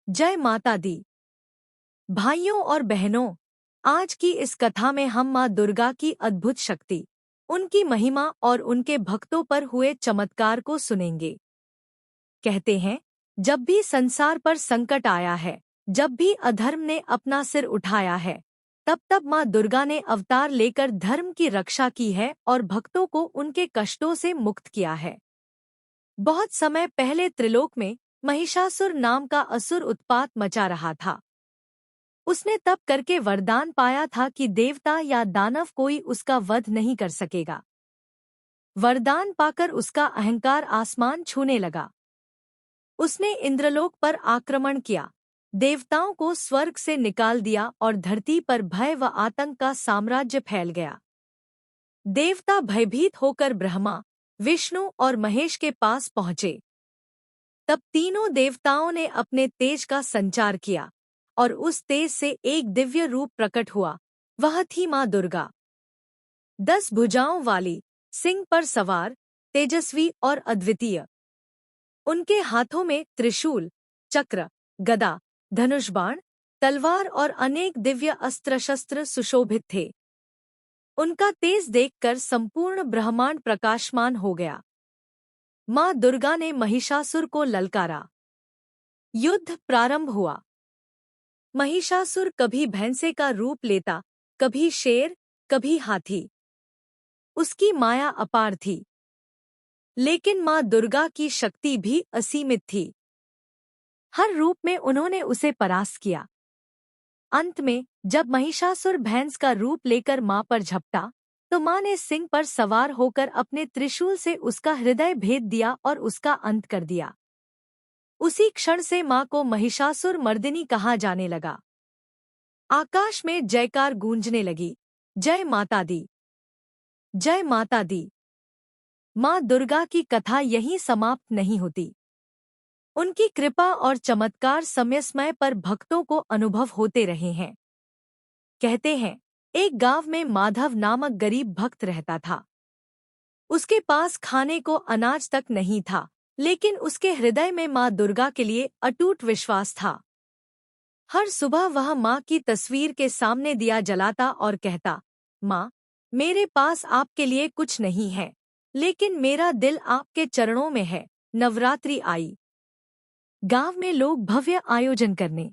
जय माता दी। भाइयों और बहनों, आज की इस कथा में हम माँ दुर्गा की अद्भुत शक्ति, उनकी महिमा और उनके भक्तों पर हुए चमत्कार को सुनेंगे। कहते हैं, जब भी संसार पर संकट आया है, जब भी अधर्म ने अपना सिर उठाया है, तब तब माँ दुर्गा ने अवतार लेकर धर्म की रक्षा की है और भक्तों को उनके कष्टों से मुक्त किया है। बहुत समय पहले त्रिलोक में महिषासुर नाम का असुर उत्पात मचा रहा था। उसने तप करके वरदान पाया था कि देवता या दानव कोई उसका वध नहीं कर सकेगा। वरदान पाकर उसका अहंकार आसमान छूने लगा। उसने इंद्रलोक पर आक्रमण किया, देवताओं को स्वर्ग से निकाल दिया और धरती पर भय व आतंक का साम्राज्य फैल गया। देवता भयभीत होकर ब्रह्मा, विष्णु और महेश के पास पहुंचे। तब तीनों देवताओं ने अपने तेज का संचार किया और उस तेज से एक दिव्य रूप प्रकट हुआ। वह थी माँ दुर्गा। 10 भुजाओं वाली, सिंह पर सवार, तेजस्वी और अद्वितीय। उनके हाथों में त्रिशूल, चक्र, गदा, धनुष बाण, तलवार और अनेक दिव्य अस्त्र शस्त्र सुशोभित थे। उनका तेज देखकर संपूर्ण ब्रह्मांड प्रकाशमान हो गया। माँ दुर्गा ने महिषासुर को ललकारा। युद्ध प्रारंभ हुआ। महिषासुर कभी भैंसे का रूप लेता, कभी शेर, कभी हाथी। उसकी माया अपार थी, लेकिन माँ दुर्गा की शक्ति भी असीमित थी। हर रूप में उन्होंने उसे परास्त किया। अंत में जब महिषासुर भैंस का रूप लेकर माँ पर झपटा, तो माँ ने सिंह पर सवार होकर अपने त्रिशूल से उसका हृदय भेद दिया और उसका अंत कर दिया। उसी क्षण से माँ को महिषासुर मर्दिनी कहा जाने लगा। आकाश में जयकार गूंजने लगी, जय माता दी, जय माता दी। माँ दुर्गा की कथा यहीं समाप्त नहीं होती। उनकी कृपा और चमत्कार समय समय पर भक्तों को अनुभव होते रहे हैं। कहते हैं, एक गांव में माधव नामक गरीब भक्त रहता था। उसके पास खाने को अनाज तक नहीं था, लेकिन उसके हृदय में माँ दुर्गा के लिए अटूट विश्वास था। हर सुबह वह माँ की तस्वीर के सामने दिया जलाता और कहता, माँ, मेरे पास आपके लिए कुछ नहीं है, लेकिन मेरा दिल आपके चरणों में है। नवरात्रि आई। गांव में लोग भव्य आयोजन करने